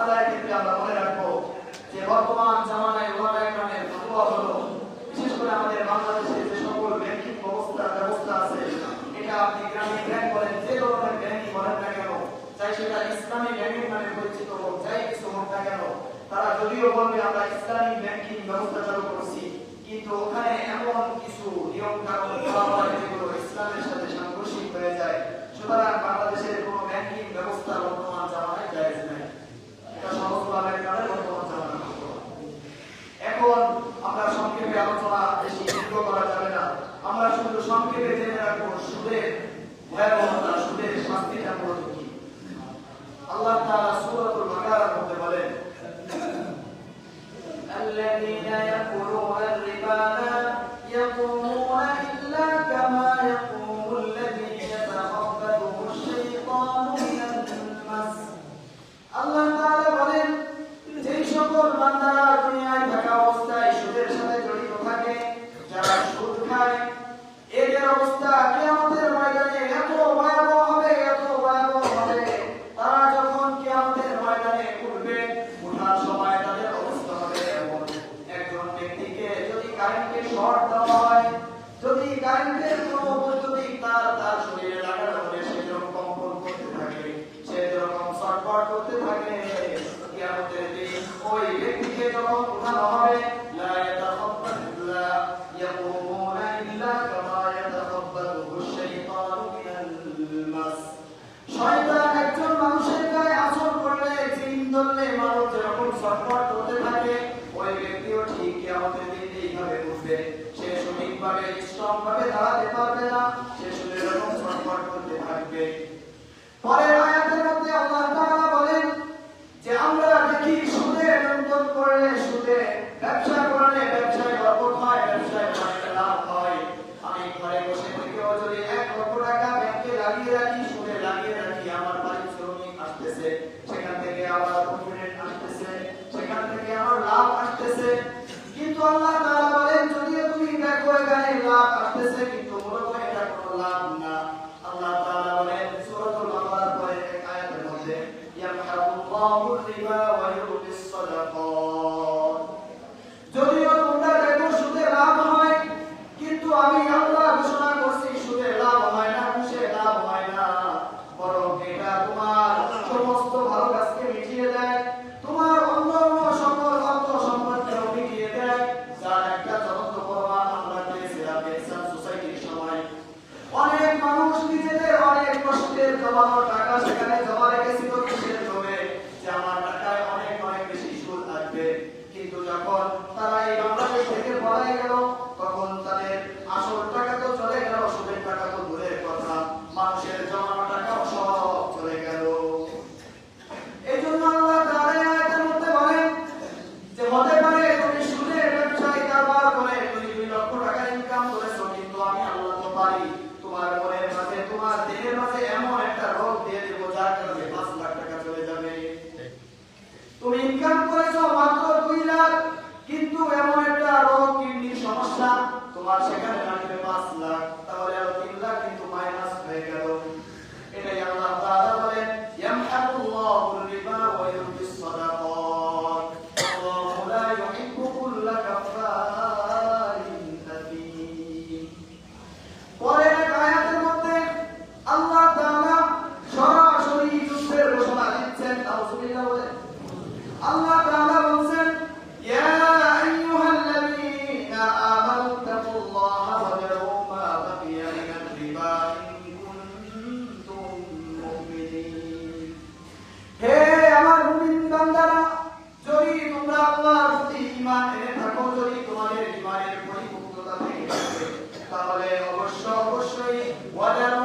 মাসালার ক্ষেত্রে আমরা মনে রাখবো যে বর্তমান জামানায় ওলামায়ে কেরামের ফতোয়া হলো, বিশেষ করে আমাদের বাংলাদেশে যে সকল ব্যাংকিং ব্যবস্থা আছে, এটা আপনি গ্রামীণ ব্যাংক বলেন, যে ধরনের ব্যাংকিং বলেন না কেন, চাই সেটা ইসলামী ব্যাংকিং নামে পরিচিত হোক, যাই কিছু হোক না কেন, তারা যদিও বলবে আমরা ইসলামী ব্যাংকিং ব্যবস্থা চালু করছি, কিন্তু ওখানে এমন কিছু নিয়ম কানুন করা হয় যেগুলো ইসলামের সাথে সাংঘর্ষিক হয়ে যায়। সুতরাং বাংলাদেশের কোনো ব্যাংকিং ব্যবস্থা বর্তমান জামানায় জায়েজ নাই। এটা সহজভাবে কারণে বর্তমান জামানায়। এখন আমরা সংক্ষেপে আলোচনা বেশি দীর্ঘ করা যাবে না, আমরা শুধু সংক্ষেপে জেনে রাখবো সুদের ভয়াবহতা, সুদের শাস্তিটা মূলত কি। আল্লাহ তাআলা সূরাতুল বাকারার মধ্যে বলেন, الذين يأكلون الربا لا يقومون إلا كما يقوم الذي يتخبطه الشيطان من المس। আল্লাহ তাআলা বলেন, যে সকল বান্দারা দুনিয়ায় থাকা অবস্থায় সুদের সাথে জড়িত থাকে, যারা সুদ খায়, এদের অবস্থা কিয়ামতের ময়দানে এত ভয়াবহ হবে, এত ভয়াবহ হবে, তারা যখন কিয়ামতের ময়দানে উঠবে, ওঠার সময় তাদের অবস্থা হবে এমন। একজন ব্যক্তিকে যদি কারেন্টে শর্ট দেওয়া হয়, যদি কারেন্টের কোনো বৈদ্যুতিক তার শরীরে লাগানো হলে সে যেরকম কম্পন করতে থাকে, সে যেরকম ছটফট করতে থাকে, কিয়ামতের দিন ওই ব্যক্তিকে যখন উঠানো হবে, লা ইয়াতাখাব্বাতুল্লাহ ইয়াকুমুনা ইল্লা কামা ইয়াতাখাব্বাতুহু শাইতানু মিনাল মাস। শয়তান একজন মানুষের গায়ে আছর করলে, জিন ধরলে মানুষ যেরকম ছটফট করতে থাকে, ওই ব্যক্তিও ঠিক কিয়ামতের দিন এইভাবে উঠবে। সে সঠিকভাবে স্ট্রংভাবে দাঁড়াতে পারবে না, সে শুধু এরকম ছটফট করতে থাকবে। পরের আয়াতের মধ্যে আল্লাহ তাআলা বলেন যে আমরা দেখি সুদে নিয়ন্ত্রণ করলে, সুদে ব্যবসা করলে ব্যবসায় বরকত হয়, ব্যবসায় অনেক লাভ হয়। আমি ঘরে বসে থেকেও যদি 1 লক্ষ টাকা ব্যাংকে লাগিয়ে রাখি, সুদে লাগিয়ে রাখি, আমার পারিশ্রমিক আসতেছে, সেখান থেকে আবার প্রফিট আসতেছে, সেখান থেকে আমার লাভ আসতেছে। কিন্তু আল্লাহ তাআলা বলেন, যদিও তুমি দেখো এখানে লাভ আসতেছে, কিন্তু মূলত এটা কোনো লাভ না। আল্লাহ তাআলা বলেন সূরাতুল বাকারার পরের এক আয়াতের মধ্যে, ইয়ামহাকুল্লাহু রিবা ওয়া ইউরবিস সাদাকাত। যদিও তোমরা দেখো সুদে লাভ হয়, কিন্তু আমি আল্লাহ ঘোষণা করছি সুদে লাভ হয় না, ঘুষে লাভ হয় না, বরং এটা তোমার সমস্ত ভালো কাজকে মিটিয়ে দেয়, তোমার অন্য সকল অর্থ সম্পদকে মিটিয়ে দেয়, যার একটা জ্বলন্ত প্রমাণ আমরা পেয়েছিলাম এহসান সোসাইটির সময়। অনেক মানুষ নিজেদের অনেক কষ্টের জমানো টাকা সেখানে জমা রেখেছিল কিসের লোভে, যে আমার টাকায় অনেক অনেক বেশি সুদ আসবে। কিন্তু যখন তারা এই বাংলাদেশ থেকে পলাই গেল, তখন তাদের আসল টাকা তো চলে গেল, সুদের টাকা তো দূরের কথা, মানুষের জমানো টাকাও সব চলে গেল। এই জন্য আল্লাহ তাআলা আয়াতের মধ্যে বলেন যে হতে পারে তুমি সুদের ব্যবসায় কারবার করে তুমি 2 লক্ষ টাকা ইনকাম করেছো, কিন্তু আমি আল্লাহ তো পারি তোমার মনের মাঝে, তোমার দেহের মাঝে এমন একটা রোগ দিয়ে দেব যার কারণে 5 লাখ টাকা চলে যাবে। তুমি ইনকাম করেছো মাত্র 2 লাখ, কিন্তু এমন একটা রোগ, কিডনির সমস্যা, তোমার সেখানে লাগবে 5 লাখ, তাহলে আরো 3 লাখ কিন্তু মাইনাস হয়ে গেল। এটাই আল্লাহ তাআলা বলেন, ইয়ামহাকুল্লাহু রিবা ওয়া ইউরবিস সাদাকাত, আল্লাহু লা ইউহিব্বু কুল্লা কাফফারিন আথীম। পরের আয়াতের মধ্যে আল্লাহ তাআলা সরাসরি যুদ্ধের ঘোষণা দিচ্ছেন। নাউযুবিল্লাহ বলেন, আল্লাহ তাআলা বলেন, ইয়া আইয়ুহাল্লাযীনা আমানু তাকুল্লাহা ওয়া যারু মা বাকিয়া মিনার রিবা ইন কুনতুম মুমিনিন। হে আমার মুমিন বান্দারা, যদি তোমরা আল্লাহর প্রতি ঈমান এনে থাকো, যদি তোমাদের ঈমানের পরিপূর্ণতা থেকে থাকে, তাহলে অবশ্যই ওয়া যারু